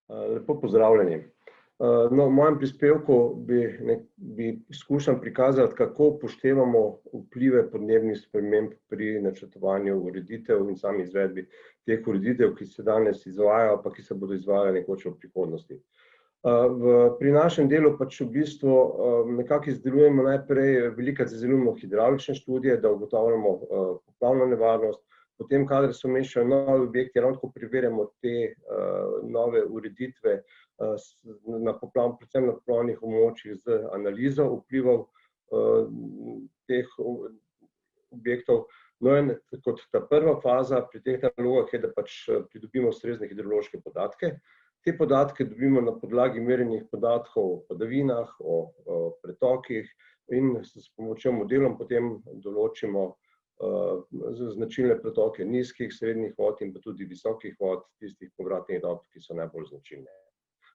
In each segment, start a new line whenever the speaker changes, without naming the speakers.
Lepo pozdravljeni. No, v mojem prispevku bi skušal prikazati, kako upoštevamo vplive podnebnih sprememb pri načrtovanju ureditev in sami izvedbi teh ureditev, ki se danes izvajajo, pa ki se bodo izvajale nekoč v prihodnosti. Pri našem delu pač v bistvu nekako izdelujemo najprej velikokrat izdelujemo hidravlične študije, da ugotavljamo poplavno nevarnost, potem, kadar se umeščajo novi objekti, ravno tako preverjamo te nove ureditve predvsem na poplavnih območjih z analizo vplivov teh objektov. No in kot ta prva faza pri teh nalogah je, da pač pridobimo ustrezne hidrološke podatke. Te podatke dobimo na podlagi merjenih podatkov o padavinah, o pretokih in s pomočjo modelov potem določimo značilne pretoke nizkih, srednjih vod in pa tudi visokih vod, tistih povratnih dob, ki so najbolj značilne.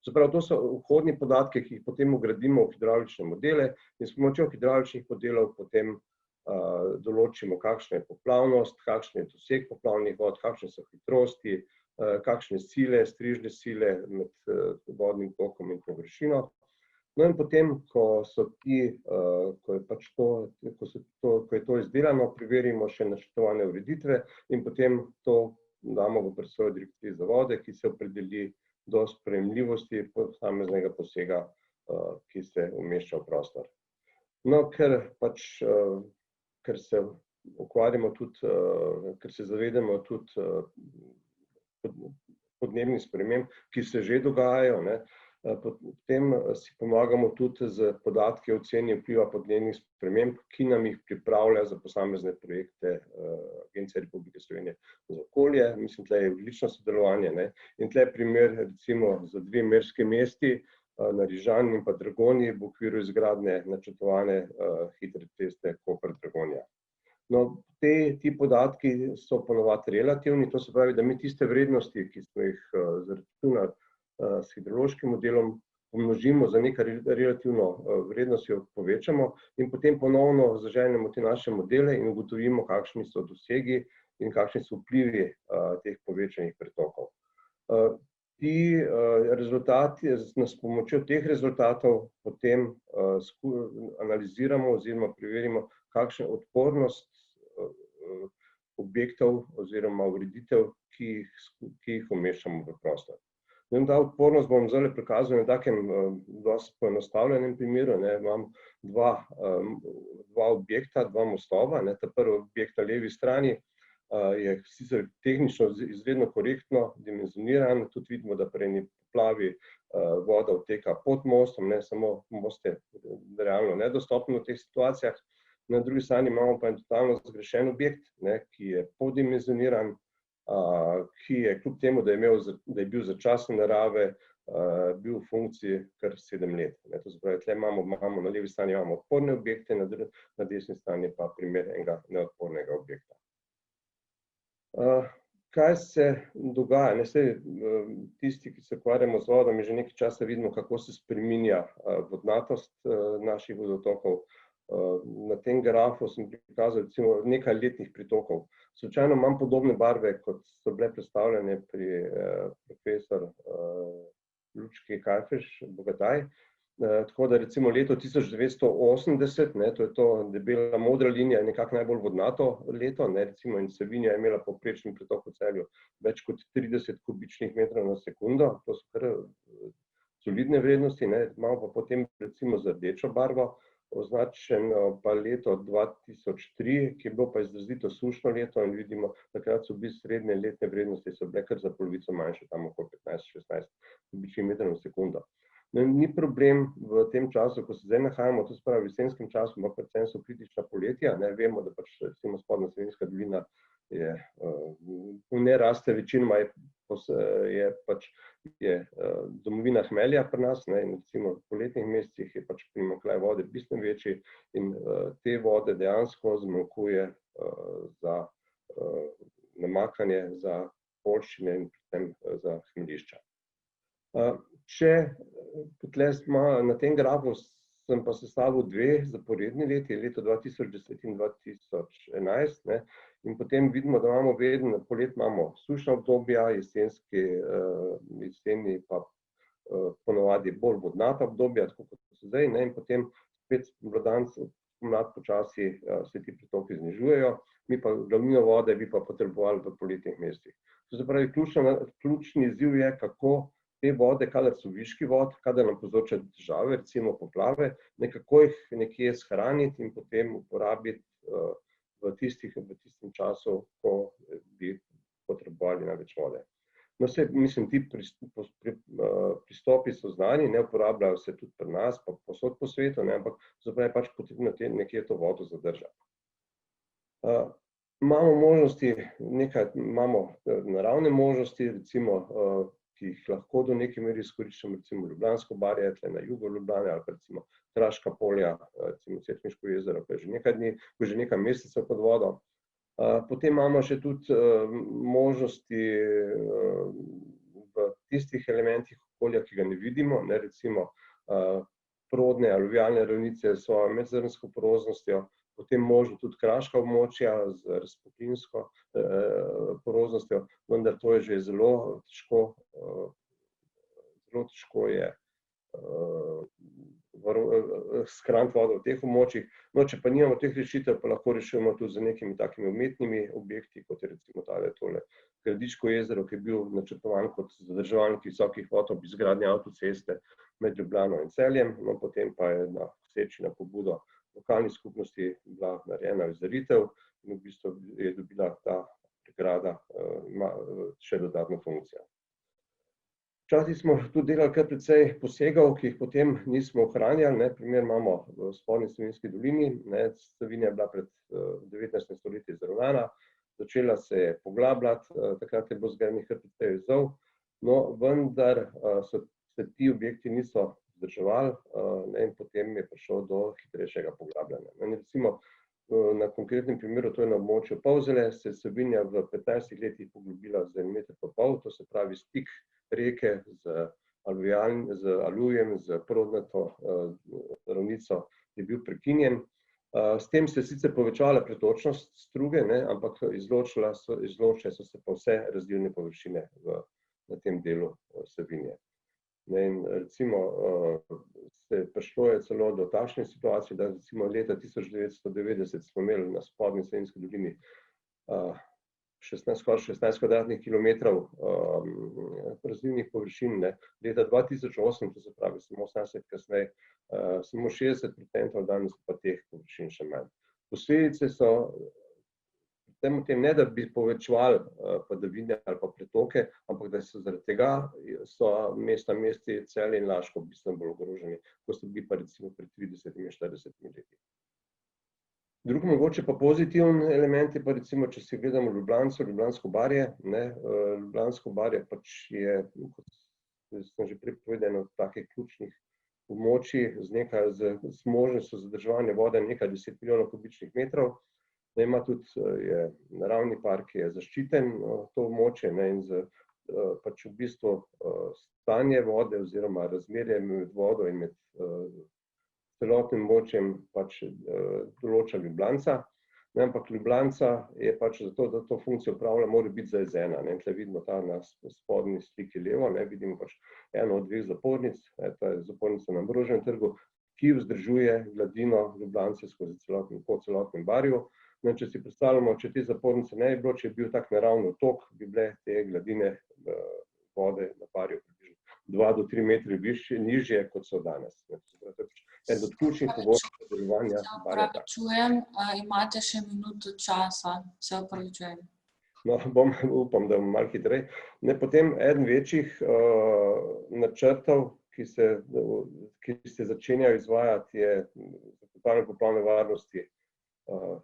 Se pravi, to so vhodni podatki, ki jih potem vgradimo v hidravlične modele in s pomočjo hidravličnih modelov potem določimo, kakšna je poplavnost, kakšen je doseg poplavnih vod, kakšne so hitrosti, kakšne sile, strižne sile med vodnim tokom in površino. No in potem, ko je to izdelano, preverimo še načrtovane ureditve in potem to damo v presojo Direkciji za vode, ki se opredeli do sprejemljivosti posameznega posega, ki se umešča v prostor. No, ker se ukvarjamo tudi, ker se zavedamo tudi podnebnih sprememb, ki se že dogajajo, potem si pomagamo tudi z podatki o oceni vpliva podnebnih sprememb, ki nam jih pripravlja za posamezne projekte Agencija Republike Slovenije za okolje. Mislim, tle je odlično sodelovanje, in tle je primer recimo za dve merski mesti, na Rižani in pa Dragonji, v okviru izgradnje načrtovane hitre ceste Koper-Dragonja. No, ti podatki so ponavadi relativni, to se pravi, da mi tiste vrednosti, ki smo jih zaračunali s hidrološkim modelom, pomnožimo za nekaj relativno vrednostjo, povečamo in potem ponovno zaženemo te naše modele in ugotovimo, kakšni so dosegi in kakšni so vplivi teh povečanih pretokov. Ti rezultati, s pomočjo teh rezultatov potem analiziramo oziroma preverimo, kakšna je odpornost objektov oziroma ureditev, ki jih umeščamo v prostor. In ta odpornost bom zdaj prikazal na takem dosti poenostavljenem primeru. Imam dva objekta, dva mostova. Ta prvi objekt na levi strani je sicer tehnično izredno korektno dimenzioniran, tudi vidimo, da pri eni poplavi voda odteka pod mostom, samo most je realno nedostopen v teh situacijah. Na drugi strani imamo pa en totalno zgrešen objekt, ki je poddimenzioniran, ki je kljub temu, da je bil začasne narave, bil v funkciji kar 7 let. To se pravi, tle imamo na levi strani odporne objekte, na desni strani pa primer enega neodpornega objekta. Kaj se dogaja? Tisti, ki se ukvarjamo z vodami, že nekaj časa vidimo, kako se spreminja vodnatost naših vodotokov. Na tem grafu sem prikazal recimo nekaj letnih pritokov. Slučajno imam podobne barve, kot so bile predstavljene pri profesor Lučki Kajfež-Bogataj. Tako da recimo leto 1980, to je to debela modra linija, je nekako najbolj vodnato leto, recimo in Savinja je imela povprečni pritok v Celju več kot 30 kubičnih metrov na sekundo, to so kar solidne vrednosti, imamo pa potem recimo z rdečo barvo označeno pa leto 2003, ki je bilo pa izrazito sušno leto in vidimo, takrat so bile srednje letne vrednosti, so bile kar za polovico manjše, tam okoli 15-16 kubičnih metrov na sekundo. Ni problem v tem času, ko se zdaj nahajamo, to se pravi v jesenskem času, ampak predvsem so kritična poletja, vemo, da pač recimo Spodnja Savinjska dolina ne raste, večinoma je domovina hmelja pri nas, in recimo v poletnih mesecih je pač primanjkljaj vode bistveno večji in te vode dejansko zmanjkuje za namakanje, za poljščine in predvsem za hmeljišča. Na tem grafu sem pa sestavil dve zaporedni leti, leto 2010 in 2011, in potem vidimo, da imamo vedno, poleti imamo sušna obdobja, jeseni pa ponovadi bolj vodnata obdobja, tako kot so zdaj, ne, in potem spet pomlad počasi se ti pritoki znižujejo, mi pa glavnino vode bi pa potrebovali v poletnih mesecih. To se pravi, ključni izziv je, kako te vode, kadar so viški vod, kadar nam povzročajo težave, recimo poplave, nekako jih nekje shraniti in potem uporabiti v tistem času, ko bi potrebovali največ vode. No, mislim, ti pristopi so znani, ne uporabljajo se tudi pri nas, pa povsod po svetu, ne, ampak zato je pač potrebno nekje to vodo zadržati. Imamo možnosti, imamo naravne možnosti, recimo, ki jih lahko do neke mere izkoriščamo, recimo Ljubljansko barje, tle na jugu Ljubljane, ali pa recimo Kraška polja, recimo Cerkniško jezero, ko je že nekaj dni, ko je že nekaj mesecev pod vodo. Potem imamo še tudi možnosti v tistih elementih okolja, ki ga ne vidimo, ne, recimo prodne aluvialne ravnice s svojo medzrnsko poroznostjo, potem možno tudi kraška območja z razpoklinsko poroznostjo, vendar to je že zelo težko je shraniti vodo v teh območjih. No, če pa nimamo teh rešitev, pa lahko rešujemo tudi z nekimi takimi umetnimi objekti, kot je recimo tole Gradiško jezero, ki je bil načrtovan kot zadrževalnik visokih vod ob izgradnji avtoceste med Ljubljano in Celjem, no, potem pa je na Seči na pobudo lokalnih skupnosti bila narejena izdaritev in v bistvu je dobila ta pregrada še dodatno funkcijo. Včasih smo tudi delali kar precej posegov, ki jih potem nismo ohranjali, ne, primer imamo v Spodnji Savinjski dolini, ne, Savinja je bila pred 19. stoletji izravnana, začela se je poglabljati, takrat je bilo zgrajenih kar precej jezov, no, vendar se ti objekti niso vzdrževali, ne, in potem je prišlo do hitrejšega poglabljanja. Recimo na konkretnem primeru, to je na območju Polzele, se je Savinja v 15 letih poglobila za 1,5 metra, to se pravi stik reke z aluvijem, z prodnato ravnico je bil prekinjen. S tem se je sicer povečala pretočnost struge, ne, ampak izločile so se pa vse razdelne površine na tem delu Savinje. In recimo prišlo je celo do takšne situacije, da recimo leta 1990 smo imeli na Spodnji Savinjski dolini skoraj 16 kvadratnih kilometrov razdelnih površin, ne. Leta 2008, to se pravi samo 18 let kasneje, samo 60%, danes pa teh površin še manj. Posledice so v tem, ne da bi povečevali padavine ali pa pretoke, ampak da so zaradi tega mesti Celje in Laško bistveno bolj ogroženi, kot so bili pa recimo pred 30-40 leti. Drugi mogoče pa pozitiven element je pa recimo, če si gledamo Ljubljansko barje, ne, Ljubljansko barje pač je, kot sem že prej povedal, eno od takih ključnih območij z možnostjo zadrževanja vode nekaj 10 milijonov kubičnih metrov, da ima tudi naravni park, je zaščiten to območje, ne, in pač v bistvu stanje vode oziroma razmerje med vodo in med celotnim območjem pač določa Ljubljanca, ne, ampak Ljubljanca je pač zato, da to funkcijo opravlja, mora biti zaezena, ne, tle vidimo ta na spodnji sliki levo, ne, vidimo pač eno od dveh zapornic, to je zapornica na Ambrožnem trgu, ki vzdržuje gladino Ljubljance skozi po celotnem barju. No, če si predstavljamo, če te zapornice ne bi bilo, če je bil tak naravni tok, bi bile te gladine vode na barju približno 2 do 3 metre nižje, kot so danes. Eden od ključnih pogojev delovanja barja.
Opravičujem, imate še minuto časa, se opravičujem.
No, upam, da bom malo hitreje. Potem eden večjih načrtov, ki se začenjajo izvajati, je zagotavljanje poplavne varnosti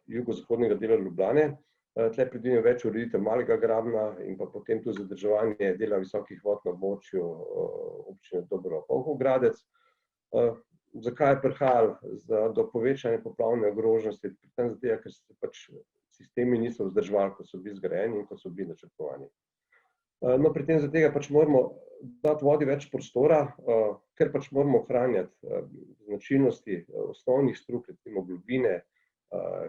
jugozahodnega dela Ljubljane. Tle predvidevam več ureditev Malega Grabna in pa potem tudi zadrževanje dela visokih vod na območju občine Dobrova-Polhov-Gradec. Zakaj je prihajalo do povečanja poplavne ogroženosti? Predvsem zato, ker se pač sistemi niso vzdrževali, ko so bili zgrajeni in ko so bili načrtovani. No, pri tem zato pač moramo dati vodi več prostora, ker pač moramo ohranjati značilnosti osnovnih strug, recimo globine,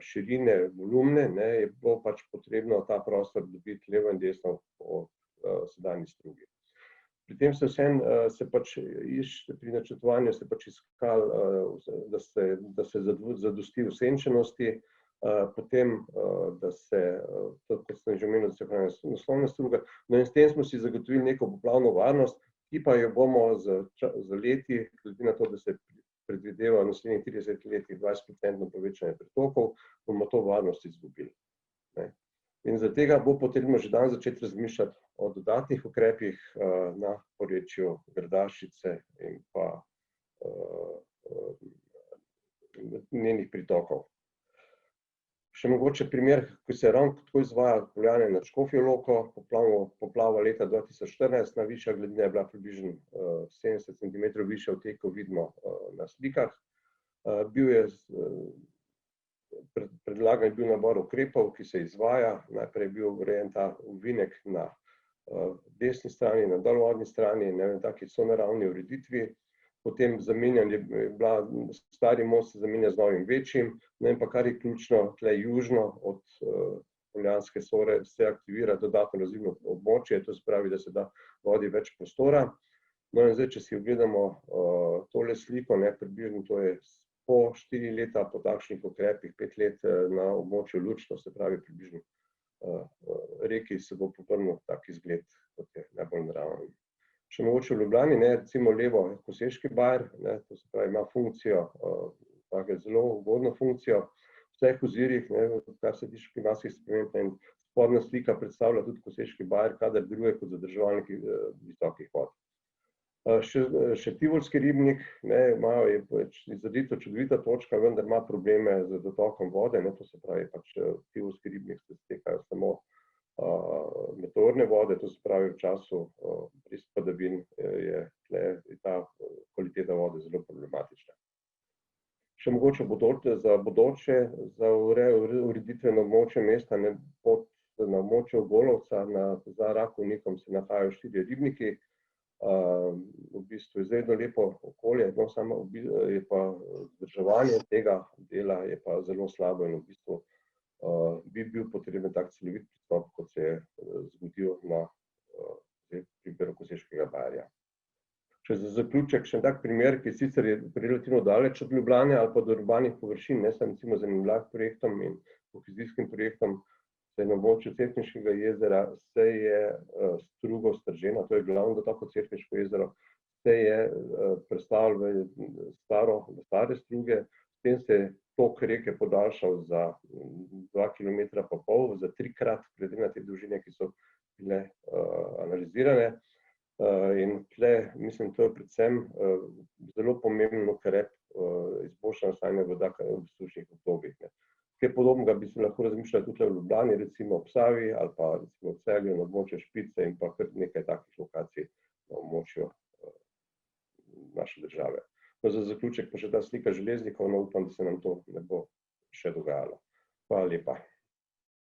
širine, volumne, ne, je bilo pač potrebno ta prostor dobiti levo in desno po sedanji strugi. Pri tem se vseeno se pač pri načrtovanju se pač iskal, da se zadosti osenčenosti, potem, da se, kot sem že omenil, da se ohranja naslovne struge. No in s tem smo si zagotovili neko poplavno varnost, ki pa jo bomo z leti, glede na to, da se predvideva v naslednjih 30 letih 20% povečanje pretokov, bomo to varnost izgubili. In zaradi tega bo potrebno že danes začeti razmišljati o dodatnih ukrepih na porečju Gradaščice in pa njenih pritokov. Še mogoče primer, ko se ravno tako izvaja poljane nad Škofjo Loko, poplava leta 2014, najvišja gladina je bila približno 70 centimetrov višja od te, ko vidimo na slikah. Predlagan je bil nabor ukrepov, ki se izvaja. Najprej je bil urejen ta ovinek na desni strani, na dolvodni strani, taki sonaravni ureditvi. Potem je bila stari most zamenja z novim večjim, in pa kar je ključno, tle južno od Poljanske Sore se aktivira dodatno razvojno območje, to se pravi, da se da vodi več prostora. No in zdaj, če si ogledamo tole sliko, približno to je po 4 leta po takšnih ukrepih, 5 let na območju Luč, to se pravi približno reki se bo povrnil tak izgled, kot je najbolj naraven. Še mogoče v Ljubljani, recimo levo Koseški bajer, to se pravi, ima funkcijo, zelo ugodno funkcijo v vseh ozirih, kar se tiče klimatskih sprememb, in spodnja slika predstavlja tudi Koseški bajer, kadar deluje kot zadrževalnik visokih vod. Še Tivolski ribnik, je izrazito čudovita točka, vendar ima probleme z dotokom vode, to se pravi, Tivolski ribnik se stekajo samo meteorne vode, to se pravi, v času res padavin je ta kvaliteta vode zelo problematična. Še mogoče za bodoče, za ureditveno območje mesta, na območju Golovca, za Rakovnikom se nahajajo 4 ribniki, v bistvu izredno lepo okolje, samo je pa vzdrževanje tega dela je pa zelo slabo in v bistvu bi bil potreben tak celovit pristop, kot se je zgodil na primeru Koseškega bajerja. Še za zaključek, še en tak primer, ki sicer je relativno daleč od Ljubljane ali pa do urbanih površin, sem recimo z enim projektom in kohezijskim projektom, se je na območju Cerkniškega jezera, se je strugo Stržena, to je glavno dotok v Cerkniško jezero, se je prestavilo v stare struge, s tem se je tok reke podaljšal za 2,5 kilometra, za 3-krat, glede na te dolžine, ki so bile analizirane. In tle, mislim, to je predvsem zelo pomemben ukrep izboljšanja stanja voda v sušnih obdobjih. Kaj podobnega bi se lahko razmišljali tudi v Ljubljani, recimo v Savi ali pa recimo v Celju na območju Špice in pa kar nekaj takih lokacij na območju naše države. Za zaključek pa še ta slika železnikov, upam, da se nam to ne bo še dogajalo. Hvala lepa.